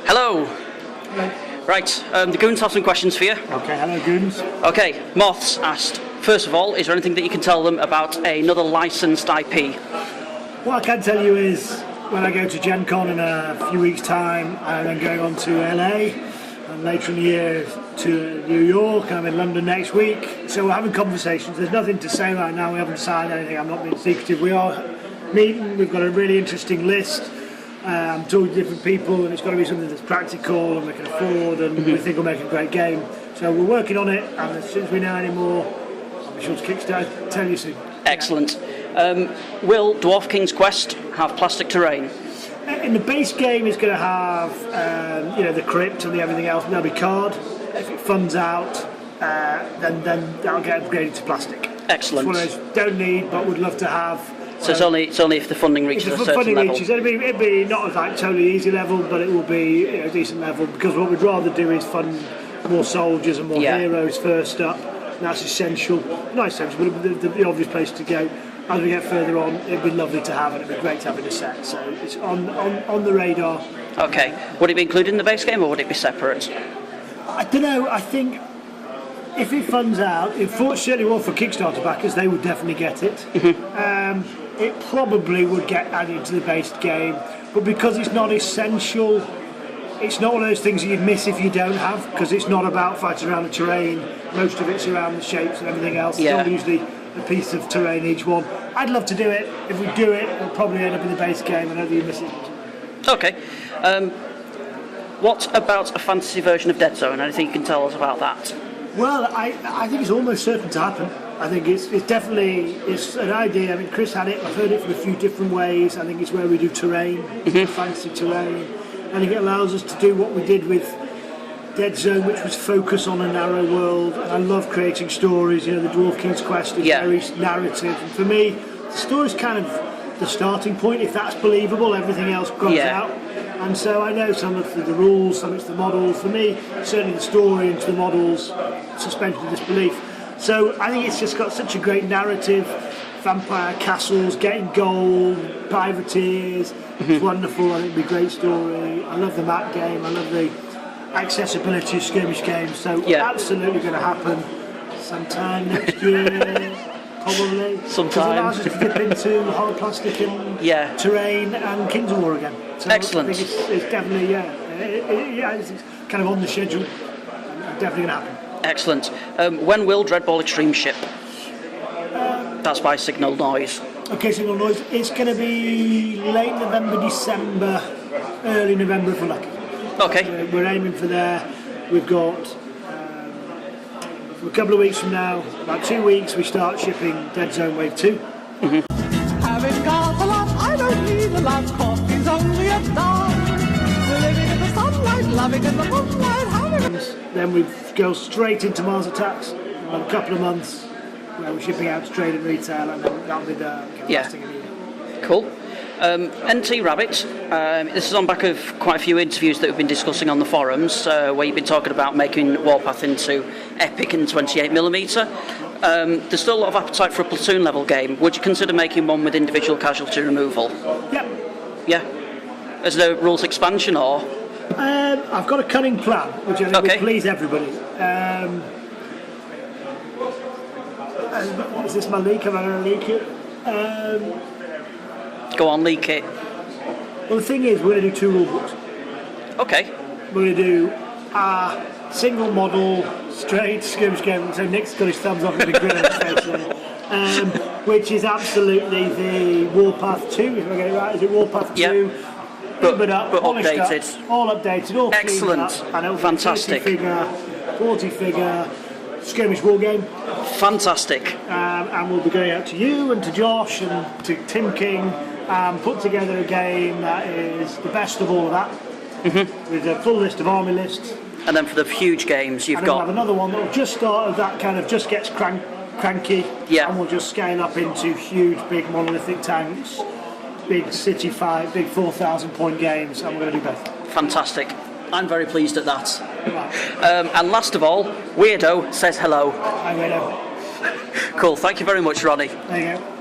Hello. Hello. Right, the goons have some questions for you. Okay, hello goons. Okay, Moths asked, first of all, is there anything that you can tell them about another licensed IP? What I can tell you is when I go to Gen Con in a few weeks' time, I'm then going on to LA, and later in the year to New York, and I'm in London next week. So we're having conversations. There's nothing to say right now. We haven't signed anything. I'm not being secretive. We are meeting. We've got a really interesting list. I'm talking to different people, and it's got to be something that's practical and we can afford, and we think we'll make a great game. So we're working on it, and as soon as we know any more, I'll be sure to kickstart, tell you soon. Excellent. Will Dwarf King's Quest have plastic terrain? In the base game, it's going to have the crypt and everything else, and there'll be card. If it funds out, then that'll get upgraded to plastic. Excellent. It's one of those don't need, but would love to have. So it's only if the funding reaches a certain level. It'd be not like totally easy level, but it will be a decent level, because what we'd rather do is fund more soldiers and more heroes first up. And that's essential. Not essential, but the obvious place to go. As we get further on, it'd be lovely to have, and it'd be great to have in a set. So it's on the radar. Okay. Would it be included in the base game, or would it be separate? I don't know. I think if it funds out, certainly well for Kickstarter backers, they would definitely get it. It probably would get added to the base game, but because it's not essential, it's not one of those things that you'd miss if you don't have, because it's not about fighting around the terrain. Most of it's around the shapes and everything else. Yeah. It's usually a piece of terrain each one. I'd love to do it. If we do it, we'll probably end up in the base game. I don't think you miss it. Okay. What about a fantasy version of Deadzone? Anything you can tell us about that? Well, I think it's almost certain to happen. I think it's definitely an idea. I mean, Chris had it. I've heard it from a few different ways. I think it's where we do terrain, fancy terrain. I think it allows us to do what we did with Deadzone, which was focus on a narrow world. And I love creating stories. You know, the Dwarf King's Quest is very narrative. And for me, the story's kind of the starting point. If that's believable, everything else grows out. And so I know some of the rules, some of the models. For me, certainly the story into the models, suspension of disbelief. So I think it's just got such a great narrative. Vampire castles, getting gold, privateers. It's wonderful. I think it'll be a great story. I love the map game. I love the accessibility of skirmish games. So absolutely going to happen sometime next year. Probably. Sometime. It allows us to dip into hard plastic and terrain and Kings of War again. So excellent. I think it's definitely, it's kind of on the schedule. Definitely going to happen. Excellent. When will Dreadball Extreme ship? That's by Signal Noise. Okay, Signal Noise. It's going to be late November, December, early November if we're lucky. Okay. We're aiming for there. We've got a couple of weeks from now, about 2 weeks, we start shipping Deadzone Wave 2. Having got a lot, I don't need a lot. Coffee's only a dime. Living in the sunlight, loving in the moonlight, having. Then we go straight into Mars Attacks. In a couple of months, where we're shipping out to trade and retail, and then that'll be the last thing of the year. Cool. Antirabbit, this is on back of quite a few interviews that we've been discussing on the forums, where you've been talking about making Warpath into epic and 28mm. There's still a lot of appetite for a platoon level game. Would you consider making one with individual casualty removal? Yep. Yeah. Is there a rules expansion or? I've got a cunning plan, which I think will please everybody. Is this my leak? Am I going to leak it? Go on, leak it. Well, the thing is, we're going to do 2 rule books. Okay. We're going to do a single model, straight skirmish game. So Nick's got his thumbs up and a grin on his face there. Which is absolutely the Warpath 2, if I get it right. Is it Warpath 2? Yep. But updated. Up, all updated, all excellent. Cleaned up, and fantastic. 40 figure skirmish war game. Fantastic. And we'll be going out to you and to Josh and to Tim King. Put together a game that is the best of all of that, with a full list of army lists. And then for the huge games, you've got. We'll have another one that will just start as that kind of just gets cranky, and we'll just scale up into huge, big monolithic tanks, big city fight, big 4,000 point games, and we're going to do both. Fantastic. I'm very pleased at that. Right. And last of all, Weirdo says hello. Hi, Weirdo. Cool. Thank you very much, Ronnie. There you go.